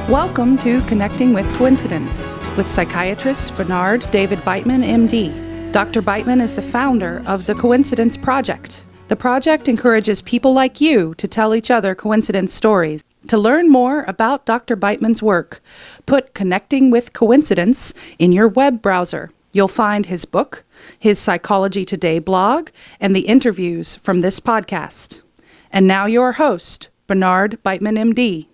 Welcome to Connecting with Coincidence with psychiatrist Bernard David Beitman, MD. Dr. Beitman is the founder of the Coincidence Project. The project encourages people like you to tell each other coincidence stories. To learn more about Dr. Beitman's work, put Connecting with Coincidence in your web browser. You'll find his book, his Psychology Today blog, and the interviews from this podcast. And now your host, Bernard Beitman, MD.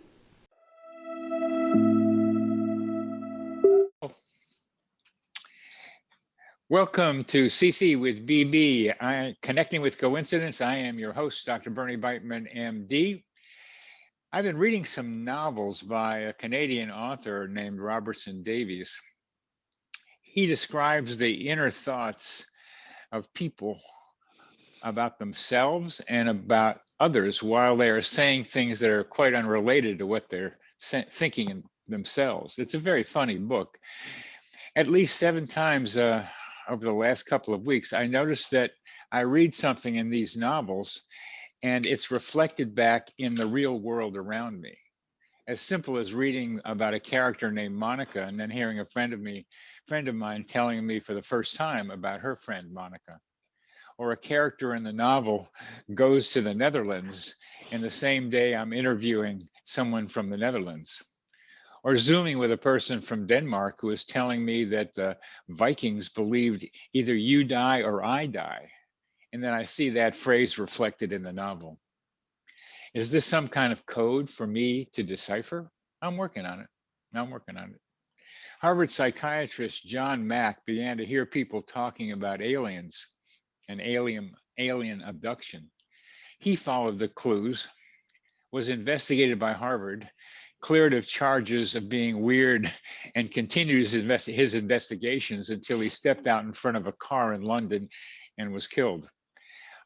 Welcome to CC with BB, Connecting with Coincidence. I am your host, Dr. Bernie Beitman, MD. I've been reading some novels by a Canadian author named Robertson Davies. He describes the inner thoughts of people about themselves and about others while they are saying things that are quite unrelated to what they're thinking themselves. It's a very funny book. At least 7 times over the last couple of weeks, I noticed that I read something in these novels and it's reflected back in the real world around me. As simple as reading about a character named Monica and then hearing a friend of mine telling me for the first time about her friend Monica. Or a character in the novel goes to the Netherlands and the same day I'm interviewing someone from the Netherlands. Or Zooming with a person from Denmark who is telling me that the Vikings believed either you die or I die. And then I see that phrase reflected in the novel. Is this some kind of code for me to decipher? I'm working on it. Harvard psychiatrist John Mack began to hear people talking about aliens and alien abduction. He followed the clues, was investigated by Harvard, cleared of charges of being weird, and continued his investigations until he stepped out in front of a car in London and was killed.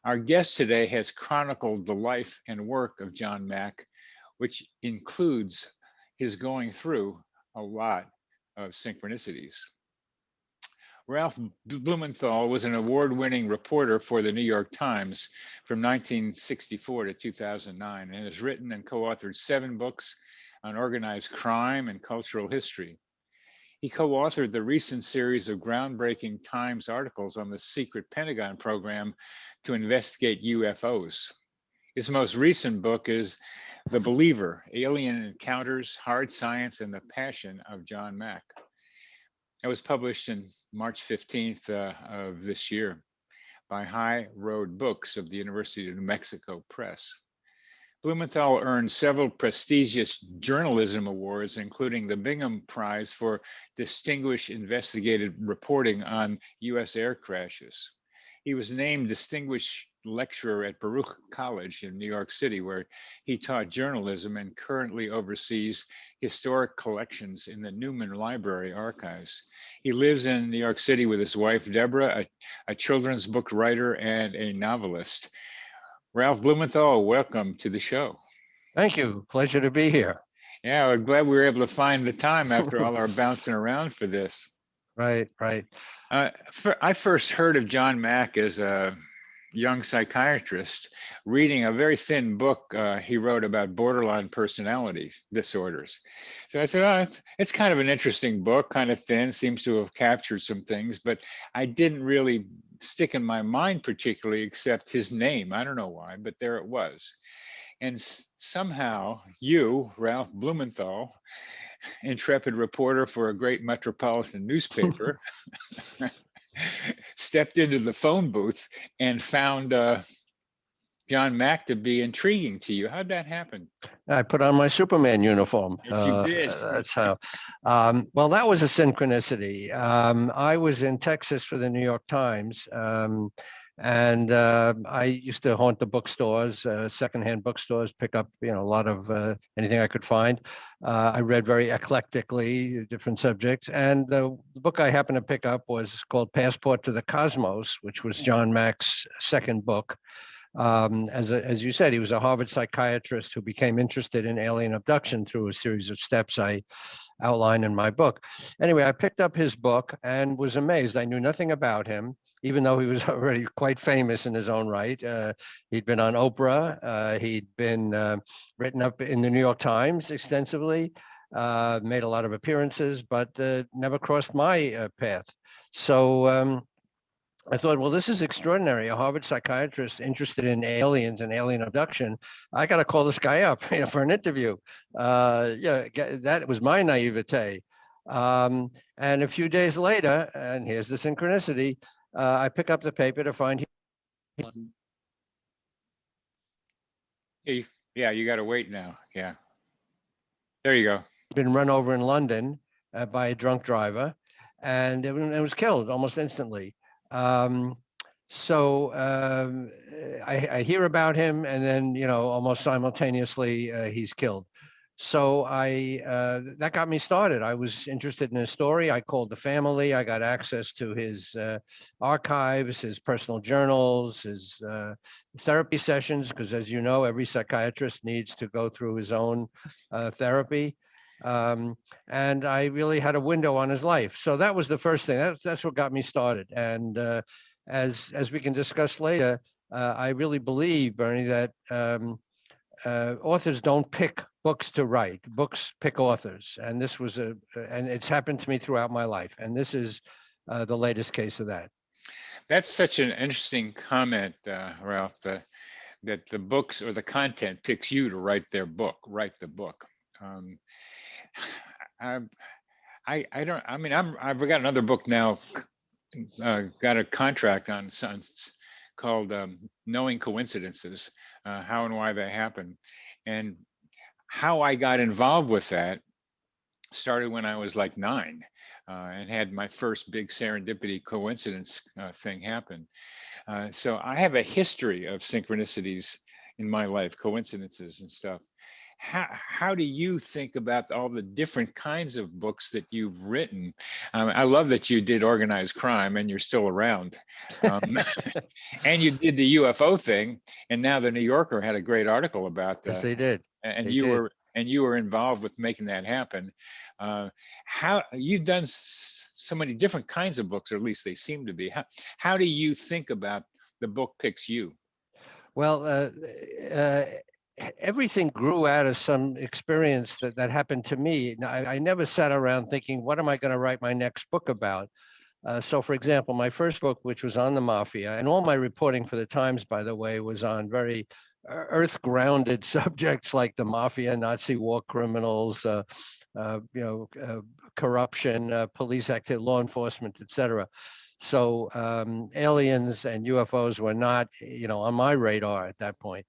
Our guest today has chronicled the life and work of John Mack, which includes his going through a lot of synchronicities. Ralph Blumenthal was an award-winning reporter for the New York Times from 1964 to 2009 and has written and co-authored 7 books on organized crime and cultural history. He co-authored the recent series of groundbreaking Times articles on the secret Pentagon program to investigate UFOs. His most recent book is The Believer: Alien Encounters, Hard Science, and the Passion of John Mack. It was published in March 15th of this year by High Road Books of the University of New Mexico Press. Blumenthal earned several prestigious journalism awards, including the Bingham Prize for Distinguished Investigative Reporting on U.S. air crashes. He was named Distinguished Lecturer at Baruch College in New York City, where he taught journalism and currently oversees historic collections in the Newman Library archives. He lives in New York City with his wife, Deborah, a children's book writer and a novelist. Ralph Blumenthal, welcome to the show. Thank you. Pleasure to be here. Yeah, we're glad we were able to find the time after all our bouncing around for this. Right. I first heard of John Mack as a young psychiatrist reading a very thin book he wrote about borderline personality disorders. So I said, oh, it's kind of an interesting book, kind of thin, seems to have captured some things, but I didn't really stick in my mind particularly except his name. I don't know why, but there it was. And somehow you, Ralph Blumenthal, intrepid reporter for a great metropolitan newspaper, stepped into the phone booth and found John Mack to be intriguing to you. How'd that happen? I put on my Superman uniform. Yes, you did. That's how. Well, that was a synchronicity. I was in Texas for the New York Times, and I used to haunt the bookstores, secondhand bookstores, pick up a lot of anything I could find. I read very eclectically, different subjects, and the book I happened to pick up was called Passport to the Cosmos, which was John Mack's second book. As you said, he was a Harvard psychiatrist who became interested in alien abduction through a series of steps I outline in my book. Anyway, I picked up his book and was amazed. I knew nothing about him, even though he was already quite famous in his own right. He'd been on Oprah. He'd been written up in the New York Times extensively. made a lot of appearances, but never crossed my path. So I thought, well, this is extraordinary. A Harvard psychiatrist interested in aliens and alien abduction. I got to call this guy up, for an interview. That was my naivete. And a few days later, and here's the synchronicity, I pick up the paper to find him. Yeah, you got to wait now. Yeah. There you go. Been run over in London by a drunk driver, and it was killed almost instantly. I hear about him, and then almost simultaneously he's killed. So that got me started. I was interested in his story. I called the family. I got access to his archives, his personal journals, his therapy sessions, because as you know, every psychiatrist needs to go through his own therapy. And I really had a window on his life. So that was the first thing. That's what got me started. And as we can discuss later, I really believe, Bernie, that authors don't pick books to write. Books pick authors. And this was and it's happened to me throughout my life. And this is the latest case of that. That's such an interesting comment, Ralph, that the books or the content picks you to write the book. I've got another book now, got a contract on called Knowing Coincidences, how and why they happen. And how I got involved with that started when I was like 9 and had my first big serendipity coincidence thing happen. So I have a history of synchronicities in my life, coincidences and stuff. How do you think about all the different kinds of books that you've written? I love that you did organized crime and you're still around. And you did the UFO thing, and now the New Yorker had a great article about that. Yes, they did. And you were involved with making that happen. How you've done so many different kinds of books, or at least they seem to be. How do you think about the book picks you? Well, everything grew out of some experience that happened to me. Now, I never sat around thinking, what am I going to write my next book about? So, for example, my first book, which was on the mafia, and all my reporting for the Times, by the way, was on very earth-grounded subjects like the mafia, Nazi war criminals, corruption, police activity, law enforcement, etc. So aliens and UFOs were not, on my radar at that point.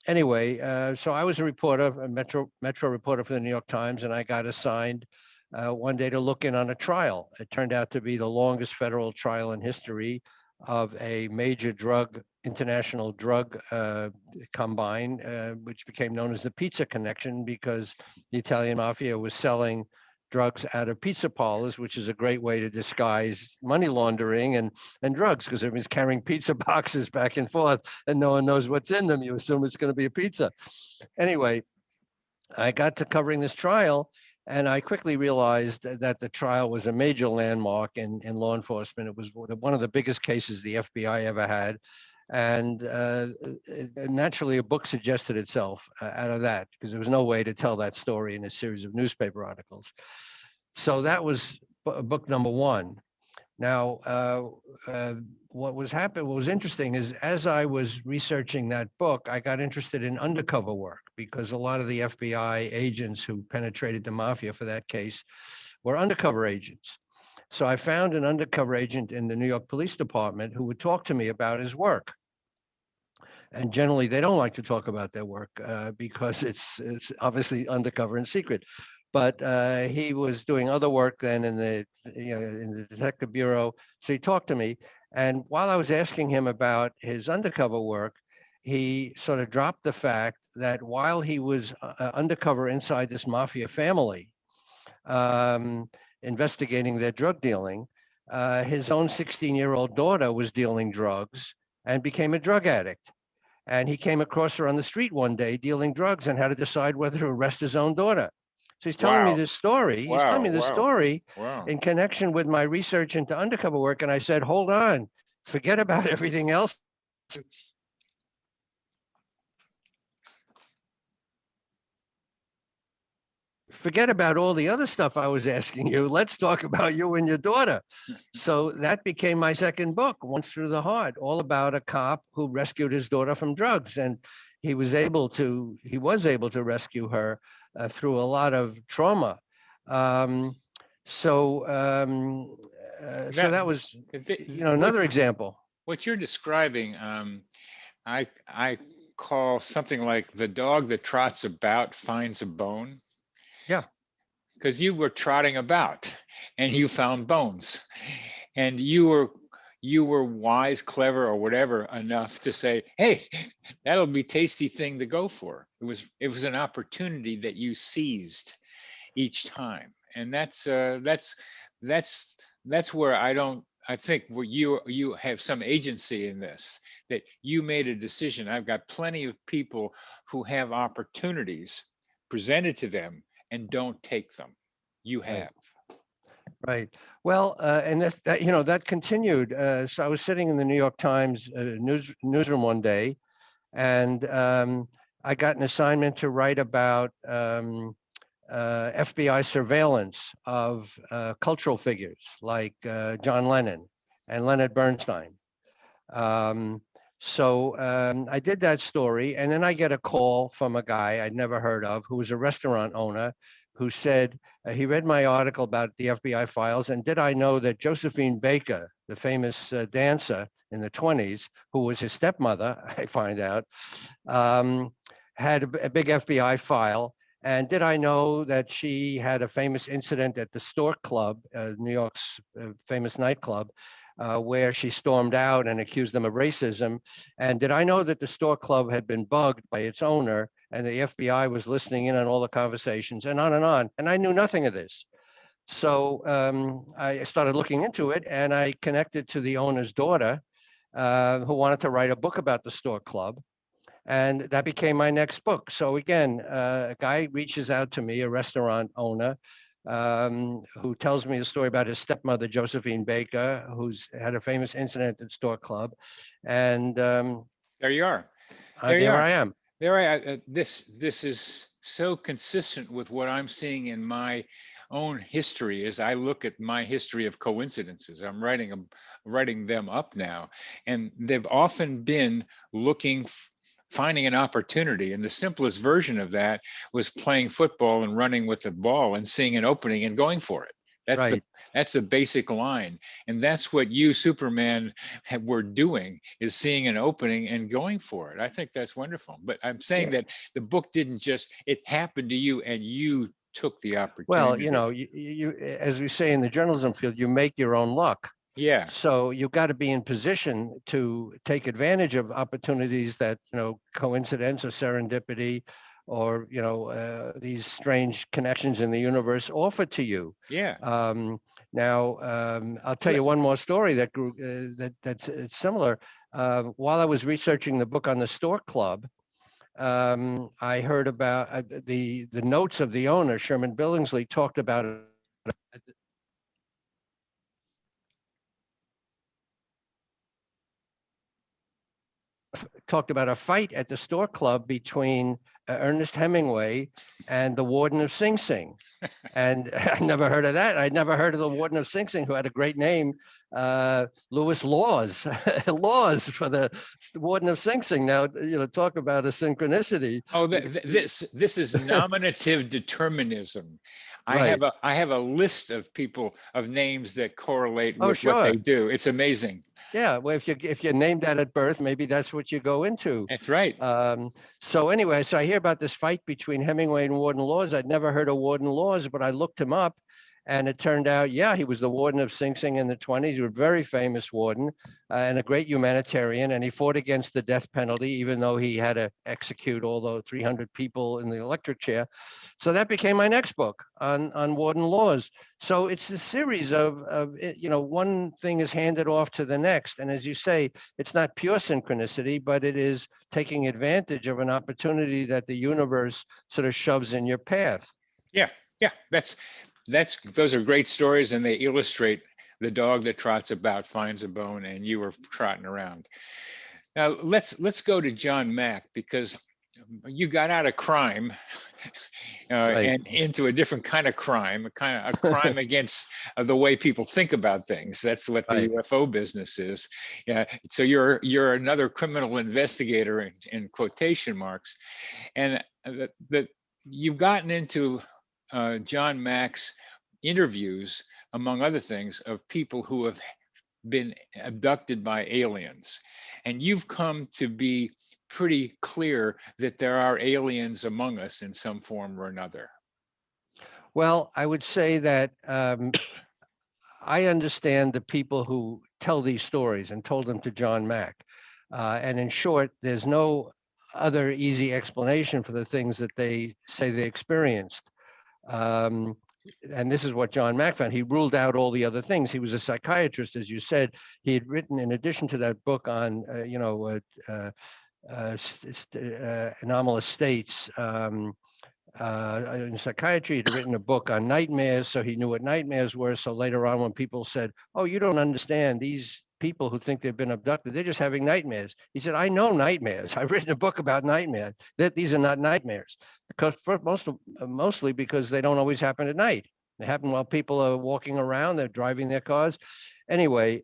Anyway, so I was a reporter, a Metro reporter for the New York Times, and I got assigned one day to look in on a trial. It turned out to be the longest federal trial in history of a major international drug combine, which became known as the Pizza Connection, because the Italian mafia was selling drugs out of pizza parlors, which is a great way to disguise money laundering and drugs, because everyone's carrying pizza boxes back and forth and no one knows what's in them. You assume it's going to be a pizza. Anyway, I got to covering this trial, and I quickly realized that the trial was a major landmark in law enforcement. It was one of the biggest cases the FBI ever had. And naturally, a book suggested itself out of that, because there was no way to tell that story in a series of newspaper articles. So that was book number one. Now, what was interesting is, as I was researching that book, I got interested in undercover work, because a lot of the FBI agents who penetrated the mafia for that case were undercover agents. So I found an undercover agent in the New York Police Department who would talk to me about his work. And generally, they don't like to talk about their work because it's obviously undercover and secret. But he was doing other work then in the detective bureau. So he talked to me, and while I was asking him about his undercover work, he sort of dropped the fact that while he was undercover inside this mafia family, investigating their drug dealing, his own 16-year-old daughter was dealing drugs and became a drug addict. And he came across her on the street one day dealing drugs and had to decide whether to arrest his own daughter. So he's telling me this story. He's telling me this story in connection with my research into undercover work. And I said, hold on, forget about everything else. forget about all the other stuff I was asking you. Let's talk about you and your daughter. So that became my second book, Once Through the Heart, all about a cop who rescued his daughter from drugs. And he was able to rescue her through a lot of trauma. So that was, another example. What you're describing, I call something like the dog that trots about finds a bone. Yeah. Because you were trotting about and you found bones, and you were wise, clever, or whatever enough to say, hey, that'll be tasty thing to go for. It was an opportunity that you seized each time. And that's where I think where you have some agency in this, that you made a decision. I've got plenty of people who have opportunities presented to them and don't take them. You have. Right. Well, and that continued. So I was sitting in the New York Times newsroom one day, and I got an assignment to write about FBI surveillance of cultural figures like John Lennon and Leonard Bernstein. So I did that story, and then I get a call from a guy I'd never heard of who was a restaurant owner who said he read my article about the FBI files, and did I know that Josephine Baker, the famous dancer in the 20s, who was his stepmother, I find out, had a big FBI file. And did I know that she had a famous incident at the Stork Club, New York's famous nightclub, where she stormed out and accused them of racism? And did I know that the Stork Club had been bugged by its owner and the FBI was listening in on all the conversations, and on and on? And I knew nothing of this. So I started looking into it, and I connected to the owner's daughter who wanted to write a book about the Stork Club. And that became my next book. So again, a guy reaches out to me, a restaurant owner, who tells me a story about his stepmother, Josephine Baker, who's had a famous incident at Stork Club. And there you are. There I am. This is so consistent with what I'm seeing in my own history as I look at my history of coincidences. I'm writing them up now, and they've often been finding an opportunity. And the simplest version of that was playing football and running with the ball and seeing an opening and going for it. That's the basic line. And that's what you, Superman, were doing, is seeing an opening and going for it. I think that's wonderful. But I'm saying that the book didn't just, it happened to you and you took the opportunity. Well, you as we say in the journalism field, you make your own luck. Yeah. So you've got to be in position to take advantage of opportunities that, coincidence or serendipity or, these strange connections in the universe offer to you. Yeah. Now, I'll tell you one more story that's similar. While I was researching the book on the Stork Club, I heard about the notes of the owner, Sherman Billingsley, talked about a fight at the Stork Club between Ernest Hemingway and the warden of Sing Sing. And I never heard of that. I'd never heard of the warden of Sing Sing, who had a great name, Lewis Laws. Laws for the warden of Sing Sing. Now, talk about a synchronicity. Oh, this is nominative determinism. Right. I have a list of people, of names that correlate with what they do. It's amazing. Yeah, well, if you're named that at birth, maybe that's what you go into. That's right. So anyway, so I hear about this fight between Hemingway and Warden Laws. I'd never heard of Warden Laws, but I looked him up, and it turned out, yeah, he was the warden of Sing Sing in the 20s. He was a very famous warden and a great humanitarian, and he fought against the death penalty, even though he had to execute all those 300 people in the electric chair. So that became my next book on Warden Laws. So it's a series of one thing is handed off to the next. And as you say, it's not pure synchronicity, but it is taking advantage of an opportunity that the universe sort of shoves in your path. Yeah. Those are great stories, and they illustrate the dog that trots about finds a bone, and you were trotting around. Now let's go to John Mack, because you got out of crime Right. and into a different kind of crime, a crime against the way people think about things. That's what the Right. UFO business is. Yeah. So you're another criminal investigator in quotation marks, and that you've gotten into John Mack's interviews, among other things, of people who have been abducted by aliens. And you've come to be pretty clear that there are aliens among us in some form or another. Well, I would say that I understand the people who tell these stories and told them to John Mack. And in short, there's no other easy explanation for the things that they say they experienced. Um, and this is what John Mack found. He ruled out all the other things. He was a psychiatrist, as you said. He had written, in addition to that book on, anomalous states, in psychiatry, he'd written a book on nightmares, so he knew what nightmares were. So later on, when people said, "Oh, you don't understand, these people who think they've been abducted, they're just having nightmares," he said, "I know nightmares. I've written a book about nightmares. That these are not nightmares, because mostly because they don't always happen at night. They happen while people are walking around, they're driving their cars. Anyway,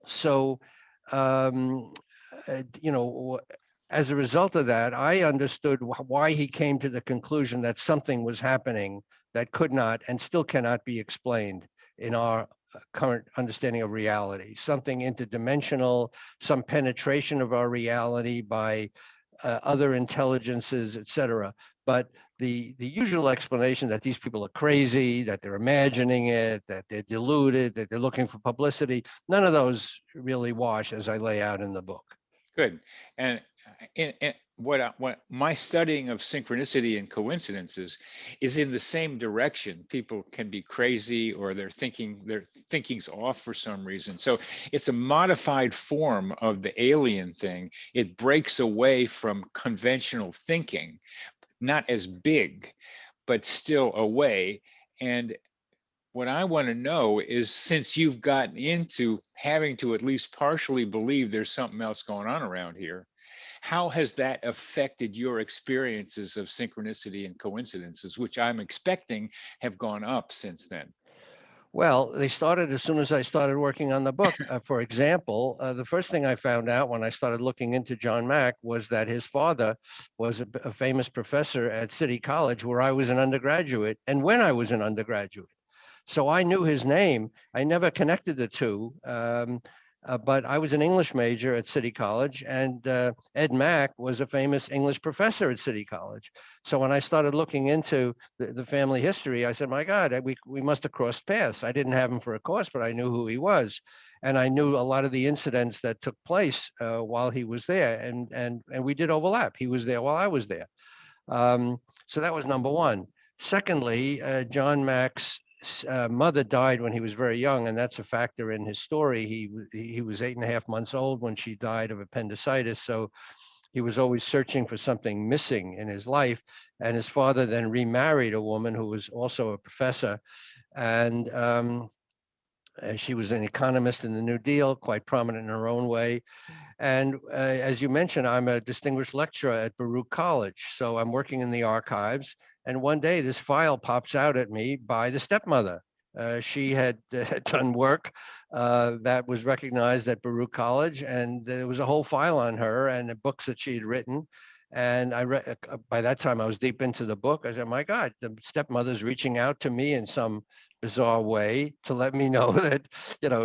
so um, you know, as a result of that, I understood why he came to the conclusion that something was happening that could not and still cannot be explained in our current understanding of reality. Something interdimensional, some penetration of our reality by other intelligences, etc. But the usual explanation that these people are crazy, that they're imagining it, that they're deluded, that they're looking for publicity, none of those really wash, as I lay out in the book. Good. And what my studying of synchronicity and coincidences is in the same direction. People can be crazy, or their thinking's off for some reason. So it's a modified form of the alien thing. It breaks away from conventional thinking, not as big, but still away. And what I want to know is, since you've gotten into having to at least partially believe there's something else going on around here, how has that affected your experiences of synchronicity and coincidences, which I'm expecting have gone up since then? Well, they started as soon as I started working on the book. For example, the first thing I found out when I started looking into John Mack was that his father was a famous professor at City College, where I was an undergraduate, and when I was an undergraduate. So I knew his name. I never connected the two. But I was an English major at City College, and Ed Mack was a famous English professor at City College. So when I started looking into the family history, I said, my God, we must have crossed paths. I didn't have him for a course, but I knew who he was. And I knew a lot of the incidents that took place while he was there. And we did overlap. He was there while I was there. So that was number one. Secondly, John Mack's mother died when he was very young, and that's a factor in his story. He was 8.5 months old when she died of appendicitis, so he was always searching for something missing in his life. And his father then remarried a woman who was also a professor, and she was an economist in the New Deal, quite prominent in her own way. And as you mentioned, I'm a distinguished lecturer at Baruch College. So I'm working in the archives. And one day this file pops out at me by the stepmother. She had done work that was recognized at Baruch College, and there was a whole file on her and the books that she had written. And I read, by that time I was deep into the book. I said, my God, the stepmother's reaching out to me in some bizarre way to let me know that,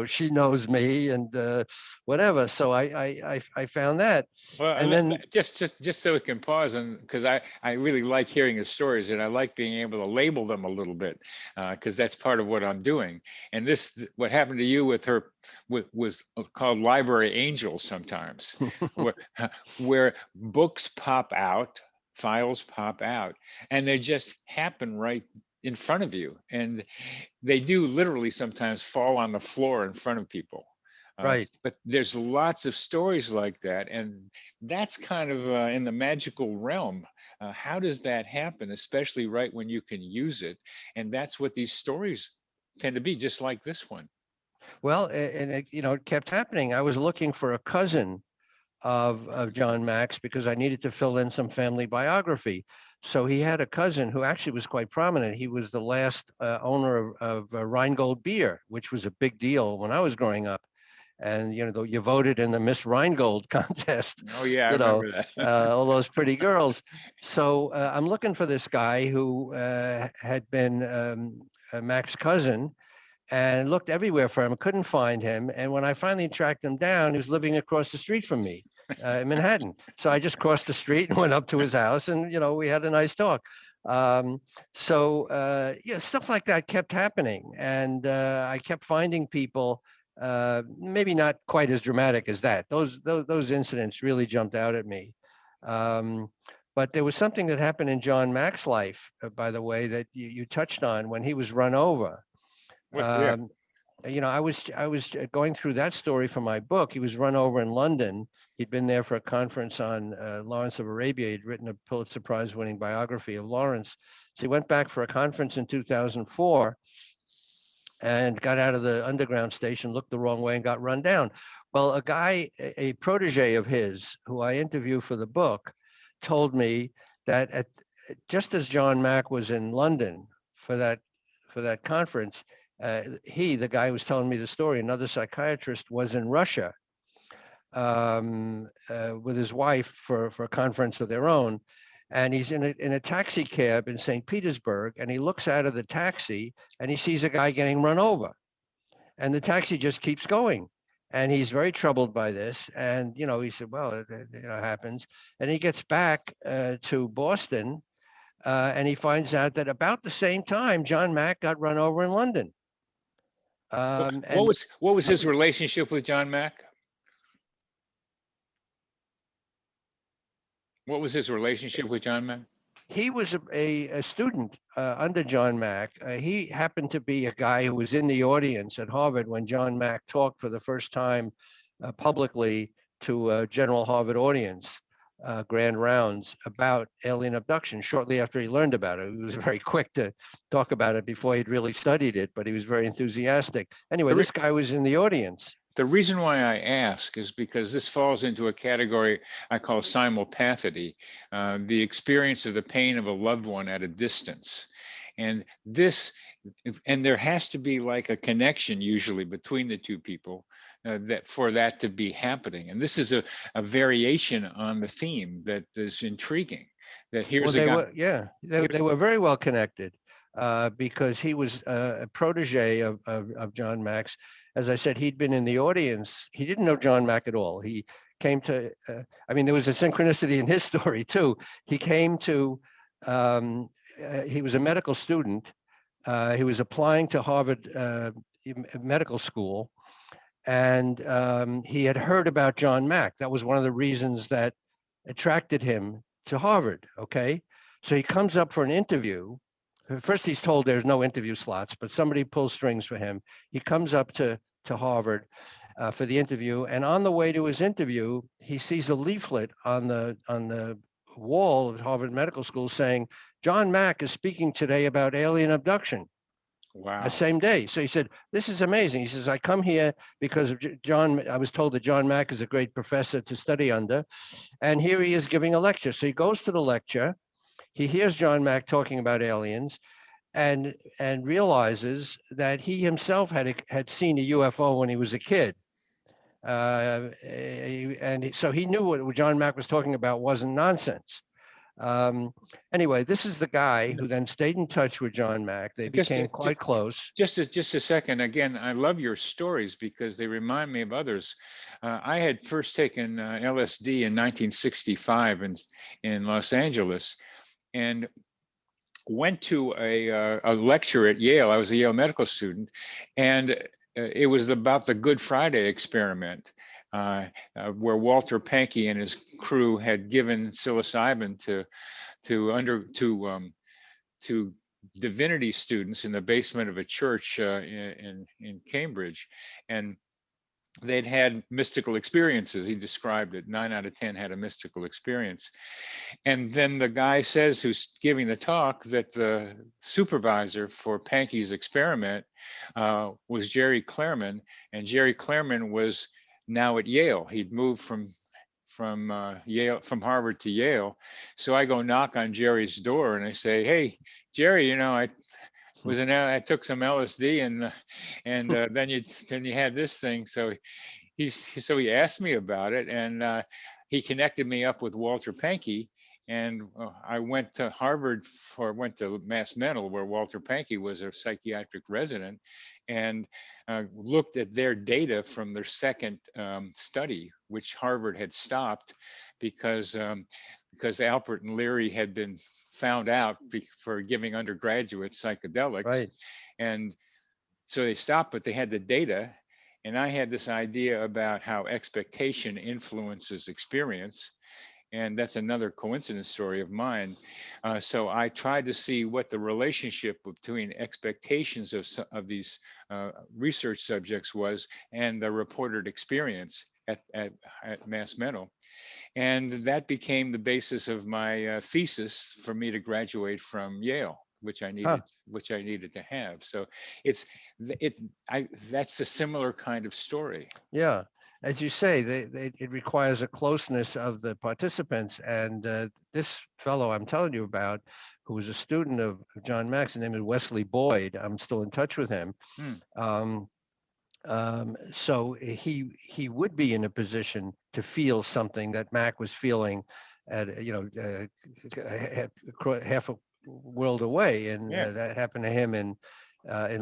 she knows me and whatever. So I found that. Well, And then, just so we can pause, and because I really like hearing your stories, and I like being able to label them a little bit, because that's part of what I'm doing. And what happened to you with her, was called library angels sometimes, where where books pop out, files pop out, and they just happen right in front of you, and they do literally sometimes fall on the floor in front of people. right. But there's lots of stories like that, and that's kind of in the magical realm. How does that happen, especially right when you can use it? And that's what these stories tend to be, just like this one. Well, and it kept happening. I was looking for a cousin of John Mack's because I needed to fill in some family biography. So he had a cousin who actually was quite prominent. He was the last owner of Rheingold beer, which was a big deal when I was growing up. And you voted in the Miss Rheingold contest. Oh yeah, I you know, remember that. all those pretty girls. So I'm looking for this guy who had been Mac's cousin, and looked everywhere for him. Couldn't find him. And when I finally tracked him down, he was living across the street from me in Manhattan. So I just crossed the street and went up to his house, and we had a nice talk. Yeah, stuff like that kept happening, and I kept finding people. Maybe not quite as dramatic as that. Those incidents really jumped out at me. But there was something that happened in John Mack's life, by the way, that you touched on when he was run over. Yeah. I was going through that story for my book. He was run over in London. He'd been there for a conference on Lawrence of Arabia. He'd written a Pulitzer Prize-winning biography of Lawrence. So he went back for a conference in 2004 and got out of the underground station, looked the wrong way, and got run down. Well, a guy, a protege of his, who I interviewed for the book, told me that just as John Mack was in London for that conference, the guy who was telling me the story, another psychiatrist, was in Russia with his wife for a conference of their own. And he's in a taxi cab in St. Petersburg, and he looks out of the taxi and he sees a guy getting run over. And the taxi just keeps going. And he's very troubled by this. And, he said, well, it happens. And he gets back to Boston, and he finds out that about the same time, John Mack got run over in London. What was his relationship with John Mack? What was his relationship with John Mack? He was a student under John Mack. He happened to be a guy who was in the audience at Harvard when John Mack talked for the first time publicly to a general Harvard audience, grand rounds, about alien abduction. Shortly after he learned about it, he was very quick to talk about it before he'd really studied it, but he was very enthusiastic. Anyway, this guy was in the audience. The reason why I ask is because this falls into a category I call simulpathity, the experience of the pain of a loved one at a distance. And there has to be like a connection usually between the two people for that to be happening. And this is a variation on the theme that is intriguing. That here's a guy. They were very well connected. Because he was a protege of John Mack's. As I said, he'd been in the audience. He didn't know John Mack at all. He came to, there was a synchronicity in his story too. He came to, he was a medical student. He was applying to Harvard Medical School, and he had heard about John Mack. That was one of the reasons that attracted him to Harvard, okay? So he comes up for an interview. First, he's told there's no interview slots, but somebody pulls strings for him. He comes up to Harvard for the interview, and on the way to his interview, he sees a leaflet on the wall of Harvard Medical School saying, "John Mack is speaking today about alien abduction." Wow. The same day. So he said, "This is amazing." He says, "I come here because of John. I was told that John Mack is a great professor to study under, and here he is giving a lecture." So he goes to the lecture. He hears John Mack talking about aliens, and realizes that he himself had seen a UFO when he was a kid, and so he knew what John Mack was talking about wasn't nonsense. Anyway, this is the guy who then stayed in touch with John Mack. They became quite close. Just a second. Again, I love your stories because they remind me of others. I had first taken LSD in 1965 in Los Angeles, and went to a lecture at Yale. I was a Yale medical student, and it was about the Good Friday experiment, where Walter Pankey and his crew had given psilocybin to divinity students in the basement of a church in Cambridge, and they'd had mystical experiences. He described it. 9 out of 10 had a mystical experience. And then the guy says, who's giving the talk, that the supervisor for Pankey's experiment was Jerry Clairman. And Jerry Clairman was now at Yale. He'd moved from Yale, from Harvard to Yale. So I go knock on Jerry's door and I say, "Hey, Jerry, I took some LSD and then you had this thing." So he asked me about it, and he connected me up with Walter Pankey. And I went to went to Mass Mental, where Walter Pankey was a psychiatric resident, and looked at their data from their second study, which Harvard had stopped because Alpert and Leary had been found out for giving undergraduates psychedelics. Right. And so they stopped, but they had the data. And I had this idea about how expectation influences experience. And that's another coincidence story of mine. So I tried to see what the relationship between expectations of these research subjects was and the reported experience at Mass Mental. And that became the basis of my thesis for me to graduate from Yale, which I needed to have. So that's a similar kind of story. Yeah, as you say, it requires a closeness of the participants. And this fellow I'm telling you about, who was a student of John Mack's, his name is Wesley Boyd. I'm still in touch with him. So he would be in a position to feel something that Mack was feeling at half a world away, and that happened to him in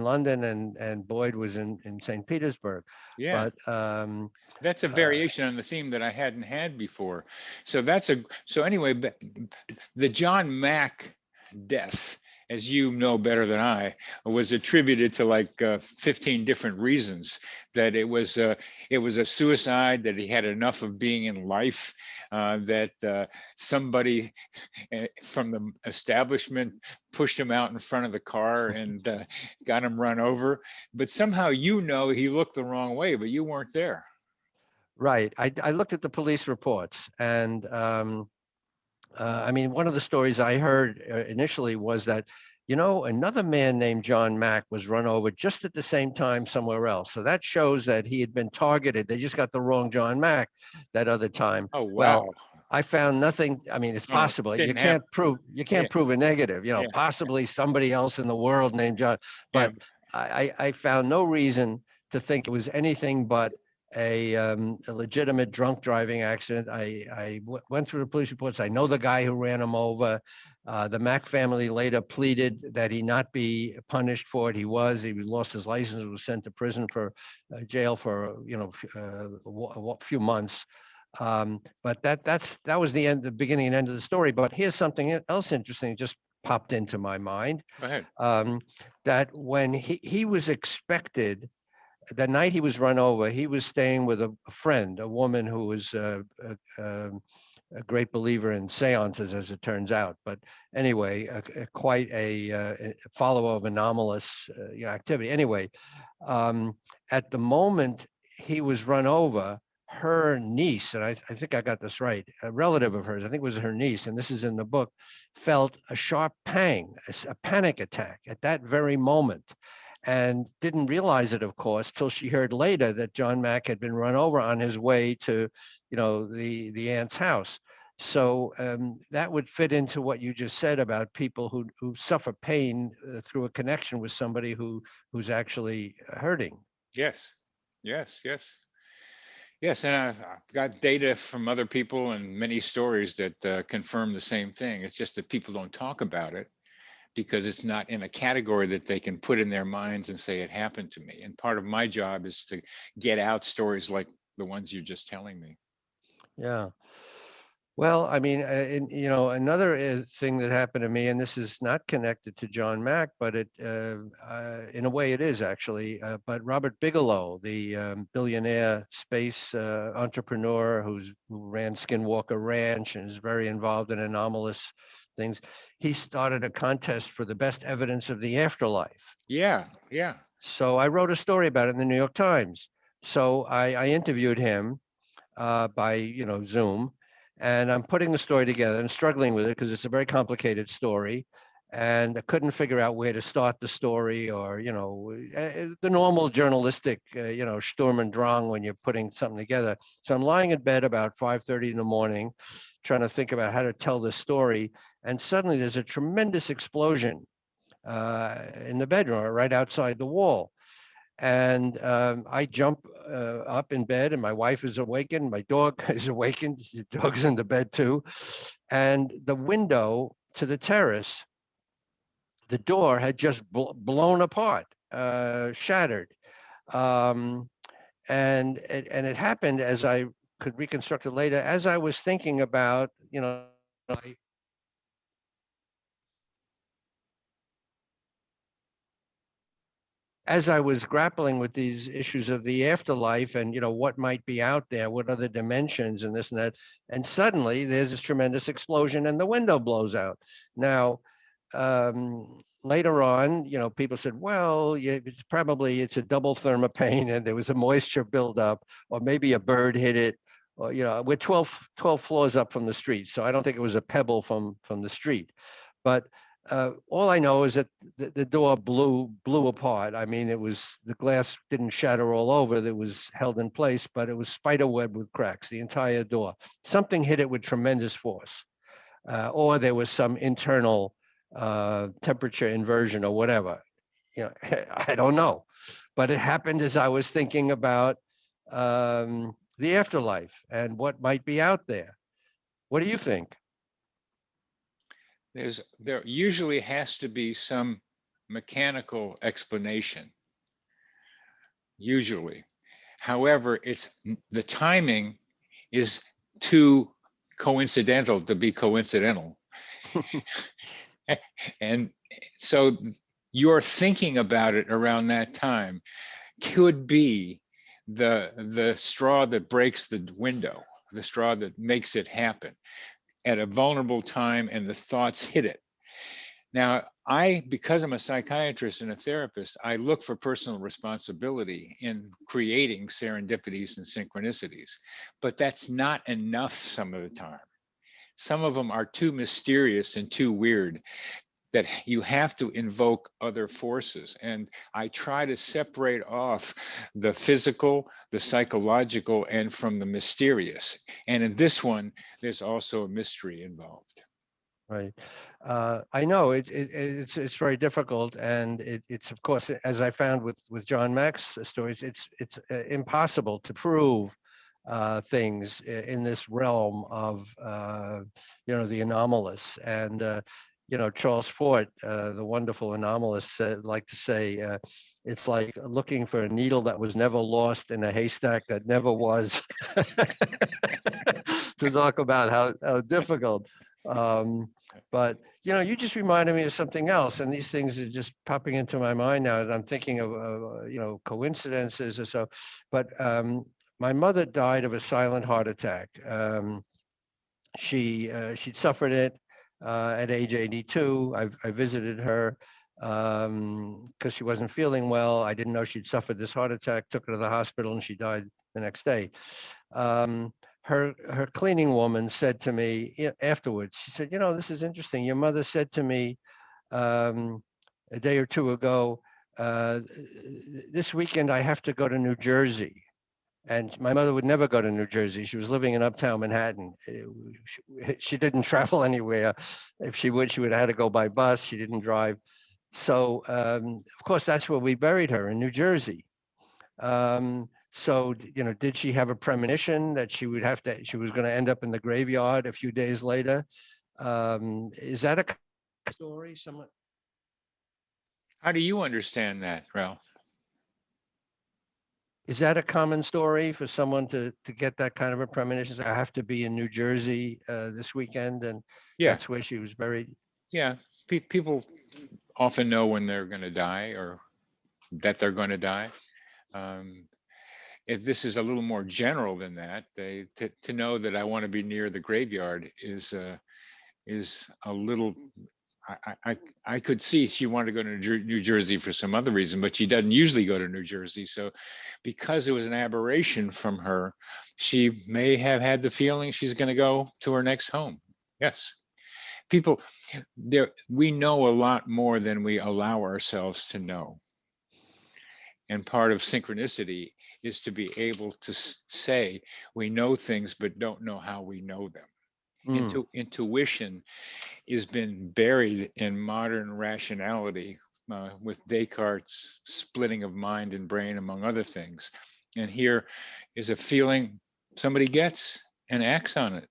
London, and Boyd was in St. Petersburg. Yeah. But that's a variation on the theme that I hadn't had before. So anyway, the John Mack death, as you know better than I, was attributed to like 15 different reasons. That it was a suicide, that he had enough of being in life, that somebody from the establishment pushed him out in front of the car and got him run over. But somehow he looked the wrong way, but you weren't there. Right. I looked at the police reports, and I mean, one of the stories I heard initially was that, another man named John Mack was run over just at the same time somewhere else. So that shows that he had been targeted. They just got the wrong John Mack that other time. Oh, wow. Well, I found nothing. I mean, it's possible. You can't prove a negative, possibly somebody else in the world named John. But I found no reason to think it was anything but a legitimate drunk driving accident. I went through the police reports. I know the guy who ran him over. The Mack family later pleaded that he not be punished for it. He lost his license, was sent to prison for jail for a few months. But that was the beginning and end of the story. But here's something else interesting that just popped into my mind. Go ahead. That when he was expected, the night he was run over, he was staying with a friend, a woman who was a great believer in seances, as it turns out. But anyway, quite a follower of anomalous activity. Anyway, at the moment he was run over, her niece, and I think I got this right, a relative of hers, I think it was her niece, and this is in the book, felt a sharp pang, a panic attack at that very moment. And didn't realize it, of course, till she heard later that John Mack had been run over on his way to, the aunt's house. So that would fit into what you just said about people who suffer pain through a connection with somebody who's actually hurting. Yes. And I've got data from other people and many stories that confirm the same thing. It's just that people don't talk about it, because it's not in a category that they can put in their minds and say it happened to me. And part of my job is to get out stories like the ones you're just telling me. Yeah. Well, I mean, another thing that happened to me, and this is not connected to John Mack, but in a way it is actually, but Robert Bigelow, the billionaire space entrepreneur who ran Skinwalker Ranch and is very involved in anomalous things, he started a contest for the best evidence of the afterlife. Yeah. So I wrote a story about it in the New York Times. So I interviewed him by Zoom, and I'm putting the story together and struggling with it because it's a very complicated story. and I couldn't figure out where to start the story, or the normal journalistic Sturm und Drang when you're putting something together. So I'm lying in bed about 5:30 in the morning, trying to think about how to tell this story, and suddenly there's a tremendous explosion in the bedroom right outside the wall. And I jump up in bed, and my wife is awakened. My dog is awakened. The dog's in the bed too. And the window to the terrace, the door had just blown apart, shattered. Um, and it happened, as I could reconstruct it later, as I was thinking about, as I was grappling with these issues of the afterlife and what might be out there, what other dimensions and this and that, and suddenly there's this tremendous explosion and the window blows out. Now, later on, people said, well, yeah, it's a double thermopane and there was a moisture buildup, or maybe a bird hit it, or we're 12 floors up from the street, so I don't think it was a pebble from the street, but. All I know is that the door blew apart. I mean, the glass didn't shatter all over. It was held in place, but it was spider web with cracks, the entire door. Something hit it with tremendous force, or there was some internal temperature inversion or whatever. I don't know, but it happened as I was thinking about the afterlife and what might be out there. What do you think? There usually has to be some mechanical explanation, usually. However, the timing is too coincidental to be coincidental. And so your thinking about it around that time could be the straw that breaks the window, the straw that makes it happen at a vulnerable time, and the thoughts hit it. Now, because I'm a psychiatrist and a therapist, I look for personal responsibility in creating serendipities and synchronicities, but that's not enough some of the time. Some of them are too mysterious and too weird that you have to invoke other forces. And I try to separate off the physical, the psychological, and from the mysterious. And in this one, there's also a mystery involved. Right. I know it's very difficult, and it's of course, as I found with John Mack's stories, it's impossible to prove things in this realm of the anomalous. And Charles Fort, the wonderful anomalist, like to say, it's like looking for a needle that was never lost in a haystack that never was. To talk about how difficult. But you just reminded me of something else, and these things are just popping into my mind now that I'm thinking of coincidences or so. But my mother died of a silent heart attack. She'd suffered it at age 82. I visited her because she wasn't feeling well. I didn't know she'd suffered this heart attack. Took her to the hospital, and she died the next day. Her cleaning woman said to me afterwards, she said, this is interesting. Your mother said to me a day or two ago, this weekend I have to go to New Jersey. And my mother would never go to New Jersey. She was living in uptown Manhattan. She didn't travel anywhere. If she would have had to go by bus. She didn't drive. So, of course, that's where we buried her, in New Jersey. So, did she have a premonition that she was going to end up in the graveyard a few days later? Is that a story? Someone? How do you understand that, Ralph? Is that a common story for someone to get that kind of a premonition? I have to be in New Jersey this weekend, and that's where she was buried. Yeah, people often know when they're going to die, or that they're going to die. If this is a little more general than that, to know that I want to be near the graveyard is a little. I could see she wanted to go to New Jersey for some other reason, but she doesn't usually go to New Jersey. So because it was an aberration from her, she may have had the feeling she's going to go to her next home. Yes. People, we know a lot more than we allow ourselves to know. And part of synchronicity is to be able to say we know things but don't know how we know them. Intuition has been buried in modern rationality, with Descartes' splitting of mind and brain, among other things. And here is a feeling somebody gets and acts on it.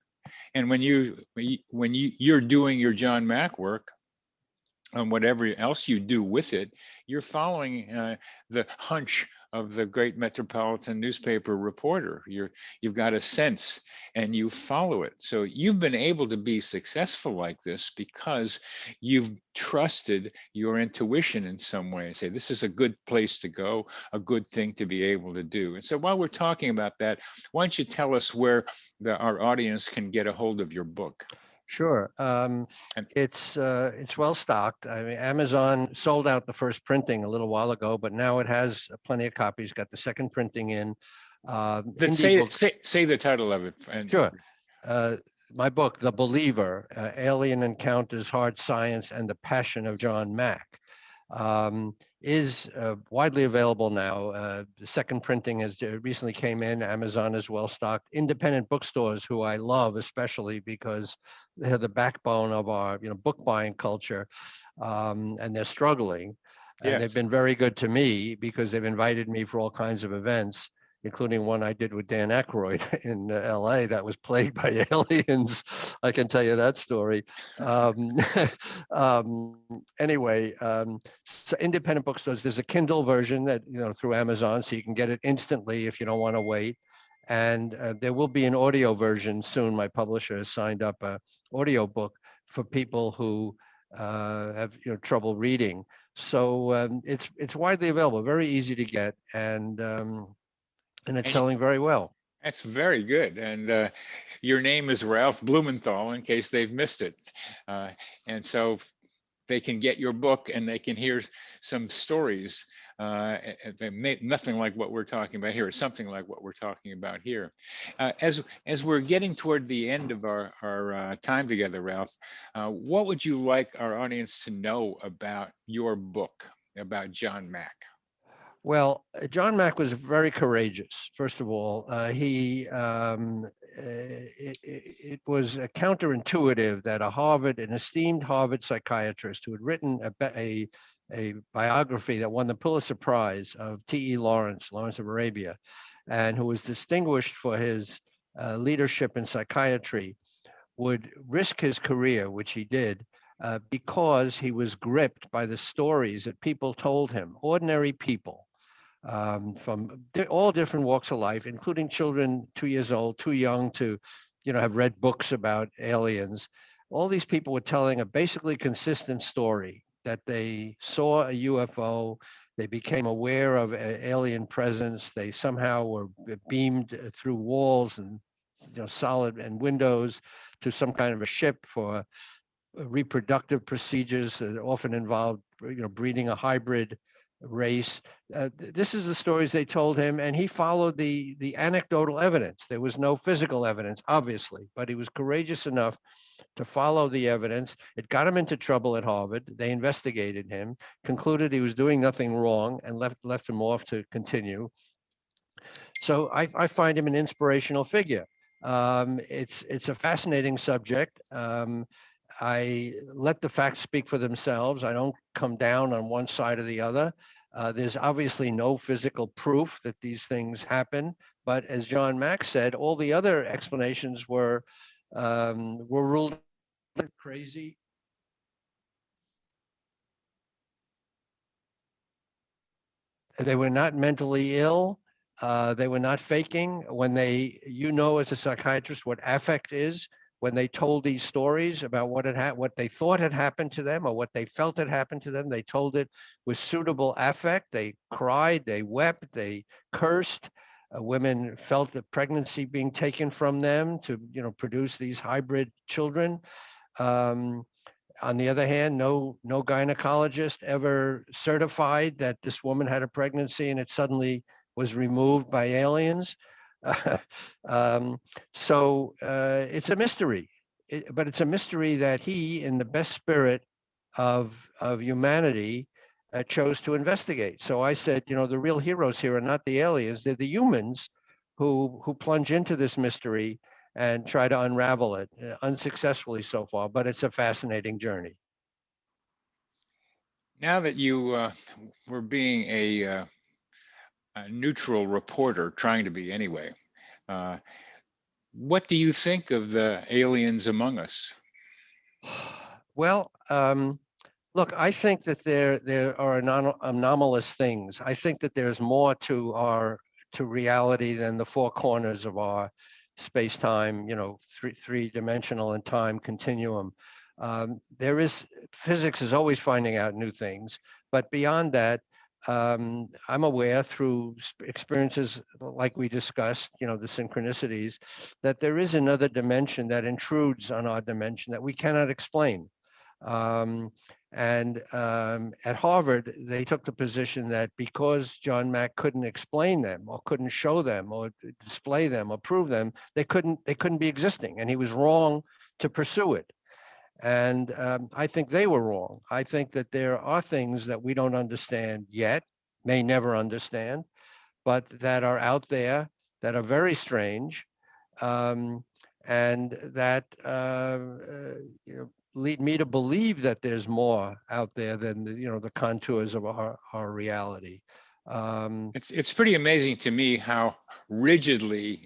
And when you're doing your John Mack work, and whatever else you do with it, you're following the hunch of the great metropolitan newspaper reporter. You've got a sense and you follow it. So you've been able to be successful like this because you've trusted your intuition in some way and say, this is a good place to go, a good thing to be able to do. And so while we're talking about that, why don't you tell us where our audience can get a hold of your book? Sure. It's well stocked. I mean, Amazon sold out the first printing a little while ago, but now it has plenty of copies. Got the second printing in. Say the title of it. Sure. My book, The Believer: Alien Encounters, Hard Science, and the Passion of John Mack, is widely available now. The second printing has recently came in. Amazon is well stocked. Independent bookstores, who I love especially because they're the backbone of our book buying culture, and they're struggling. And Yes. they've been very good to me because they've invited me for all kinds of events, including one I did with Dan Aykroyd in LA that was plagued by aliens. I can tell you that story. Anyway, so independent bookstores, there's a Kindle version that, through Amazon, so you can get it instantly if you don't want to wait. And there will be an audio version soon. My publisher has signed up a audio book for people who have trouble reading. So it's widely available, very easy to get, and it's selling very well. That's very good. And your name is Ralph Blumenthal, in case they've missed it. And so they can get your book and they can hear some stories. Nothing like what we're talking about here, or something like what we're talking about here. As we're getting toward the end of our time together, Ralph, what would you like our audience to know about your book, about John Mack? Well, John Mack was very courageous. First of all, it was counterintuitive that an esteemed Harvard psychiatrist who had written a biography that won the Pulitzer Prize of T.E. Lawrence of Arabia, and who was distinguished for his leadership in psychiatry, would risk his career, which he did, because he was gripped by the stories that people told him, ordinary people, from all different walks of life, including children 2 years old, too young to, have read books about aliens. All these people were telling a basically consistent story that they saw a UFO, they became aware of alien presence, they somehow were beamed through walls and solid and windows to some kind of a ship for reproductive procedures that often involved breeding a hybrid race. This is the stories they told him, and he followed the anecdotal evidence. There was no physical evidence, obviously, but he was courageous enough to follow the evidence. It got him into trouble at Harvard. They investigated him, concluded he was doing nothing wrong, and left him off to continue. So I find him an inspirational figure. It's a fascinating subject. I let the facts speak for themselves. I don't come down on one side or the other. There's obviously no physical proof that these things happen, but as John Mack said, all the other explanations were ruled crazy. They were not mentally ill. They were not faking. When as a psychiatrist, what affect is. When they told these stories about what they thought had happened to them or what they felt had happened to them, they told it with suitable affect. They cried, they wept, they cursed. Women felt the pregnancy being taken from them to, produce these hybrid children. On the other hand, no gynecologist ever certified that this woman had a pregnancy and it suddenly was removed by aliens. So it's a mystery. but it's a mystery that he, in the best spirit of humanity, chose to investigate. So I said, the real heroes here are not the aliens; they're the humans who plunge into this mystery and try to unravel it, unsuccessfully so far. But it's a fascinating journey. Now that you were being a neutral reporter, trying to be anyway, uh, what do you think of the aliens among us? Well, look, I think that there are anomalous things. I think that there's more to reality than the four corners of our space-time, three-dimensional and time continuum. There is Physics is always finding out new things, but beyond that, I'm aware through experiences like we discussed, the synchronicities, that there is another dimension that intrudes on our dimension that we cannot explain. Um, and at Harvard, they took the position that because John Mack couldn't explain them or couldn't show them or display them or prove them, they couldn't be existing, and he was wrong to pursue it. And I think they were wrong. I think that there are things that we don't understand yet, may never understand, but that are out there that are very strange, um, and that lead me to believe that there's more out there than the contours of our reality. It's pretty amazing to me how rigidly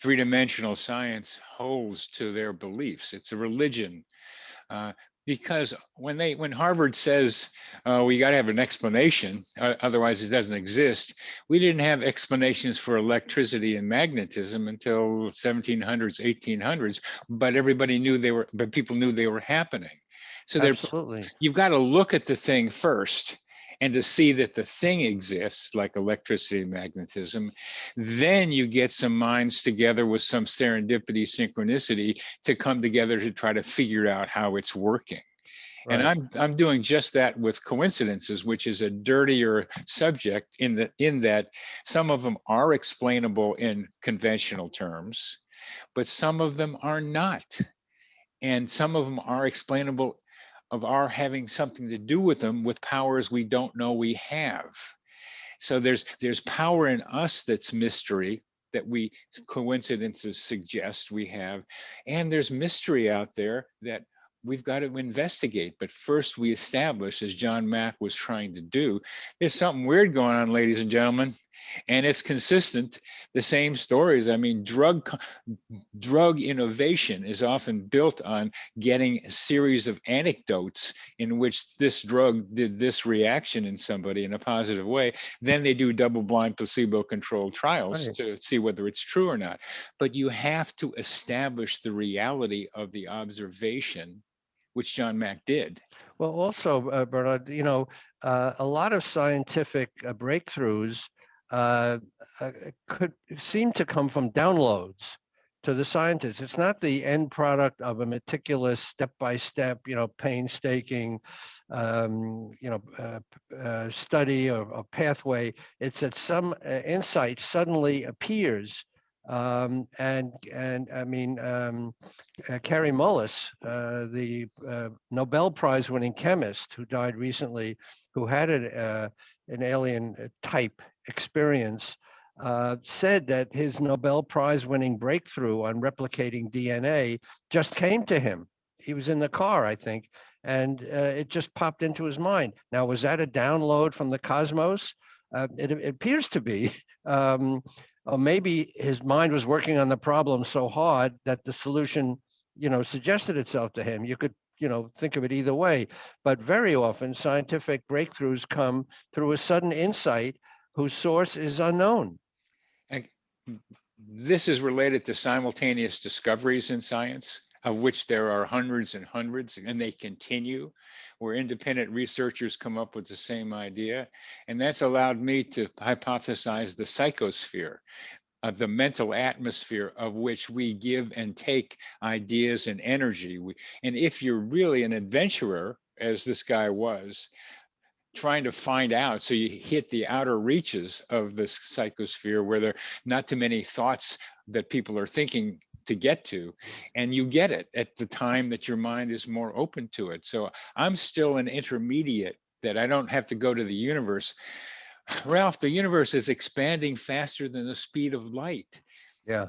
three-dimensional science holds to their beliefs. It's a religion. Because when Harvard says we got to have an explanation, otherwise it doesn't exist, we didn't have explanations for electricity and magnetism until 1700s, 1800s, but people knew they were happening. So Absolutely. you've got to look at the thing first and to see that the thing exists, like electricity and magnetism. Then you get some minds together with some serendipity, synchronicity to come together to try to figure out how it's working. Right. And I'm doing just that with coincidences, which is a dirtier subject in that some of them are explainable in conventional terms, but some of them are not. And some of them are explainable of our having something to do with them with powers we don't know we have. So there's power in us that's mystery that we coincidences suggest we have, and there's mystery out there that we've got to investigate. But first we establish, as John Mack was trying to do, there's something weird going on, ladies and gentlemen, and it's consistent. The same stories. I mean, drug innovation is often built on getting a series of anecdotes in which this drug did this reaction in somebody in a positive way. Then they do double-blind placebo-controlled trials Right. to see whether it's true or not. But you have to establish the reality of the observation, which John Mack did. Well, also, Bernard, a lot of scientific breakthroughs uh, could seem to come from downloads to the scientists. It's not the end product of a meticulous, step-by-step, painstaking, study or pathway. It's that some insight suddenly appears. And I mean, Kary Mullis, the Nobel Prize winning chemist who died recently, who had an alien type experience, said that his Nobel Prize winning breakthrough on replicating DNA just came to him. He was in the car, I think, and it just popped into his mind. Now, was that a download from the cosmos? It appears to be. Or maybe his mind was working on the problem so hard that the solution, suggested itself to him. You could, think of it either way. But very often, scientific breakthroughs come through a sudden insight whose source is unknown. And this is related to simultaneous discoveries in science, of which there are hundreds and hundreds, and they continue, where independent researchers come up with the same idea. And that's allowed me to hypothesize the psychosphere, of the mental atmosphere of which we give and take ideas and energy. And if you're really an adventurer, as this guy was, trying to find out, so you hit the outer reaches of this psychosphere where there are not too many thoughts that people are thinking to get to, and you get it at the time that your mind is more open to it. So I'm still an intermediate, that I don't have to go to the universe. Ralph, the universe is expanding faster than the speed of light. Yeah.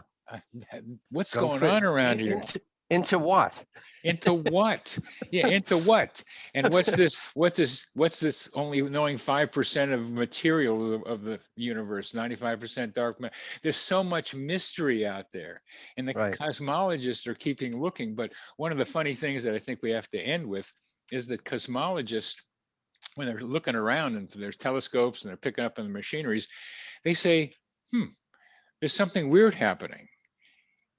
What's Go going for it. on around here? Into what? Into what? Yeah, into what? And what's this? What's this? Only knowing 5% of material of the universe, 95% dark matter. There's so much mystery out there, and the Right. cosmologists are keeping looking. But one of the funny things that I think we have to end with is that cosmologists, when they're looking around and there's telescopes and they're picking up on the machineries, they say, there's something weird happening.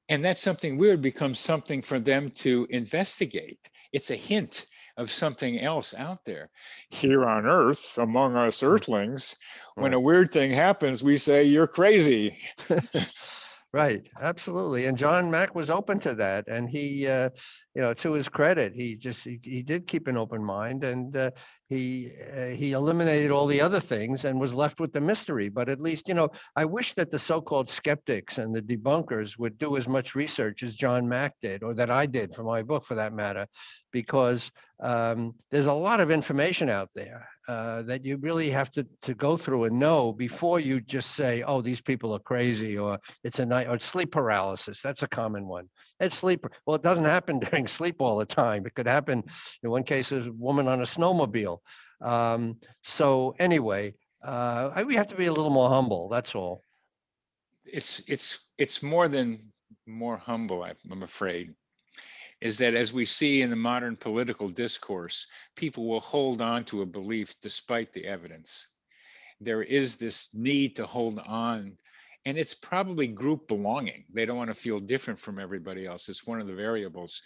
And that something weird becomes something for them to investigate. It's a hint of something else out there. Here on Earth, among us Earthlings, when a weird thing happens, we say, you're crazy. Right, absolutely. And John Mack was open to that, and he, to his credit, he did keep an open mind, and he eliminated all the other things and was left with the mystery. But at least, I wish that the so-called skeptics and the debunkers would do as much research as John Mack did, or that I did for my book, for that matter, because there's a lot of information out there that you really have to go through and know before you just say, oh, these people are crazy, or it's a night, or sleep paralysis. That's a common one. It's sleep. Well, it doesn't happen during sleep all the time. It could happen. In one case, there's a woman on a snowmobile. So anyway, we have to be a little more humble. That's all. It's more humble, I'm afraid. Is that, as we see in the modern political discourse, people will hold on to a belief despite the evidence. There is this need to hold on, and it's probably group belonging. They don't want to feel different from everybody else. It's one of the variables.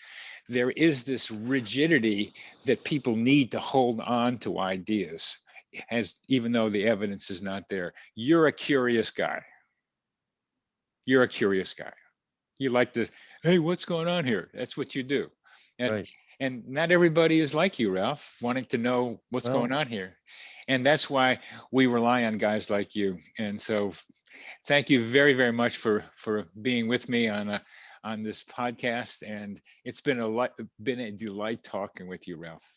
There is this rigidity that people need to hold on to ideas, even though the evidence is not there. You're a curious guy. You're a curious guy. You like to, hey, what's going on here? That's what you do. Right. And not everybody is like you, Ralph, wanting to know what's going on here. And that's why we rely on guys like you. And so thank you very, very much for being with me on this podcast. And it's been a delight talking with you, Ralph.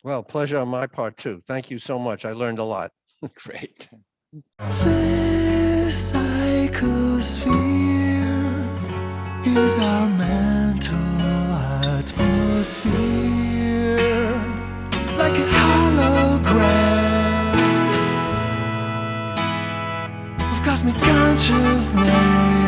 Well, pleasure on my part too. Thank you so much. I learned a lot. Great. This psychosphere is our mental atmosphere, like a hologram of cosmic consciousness.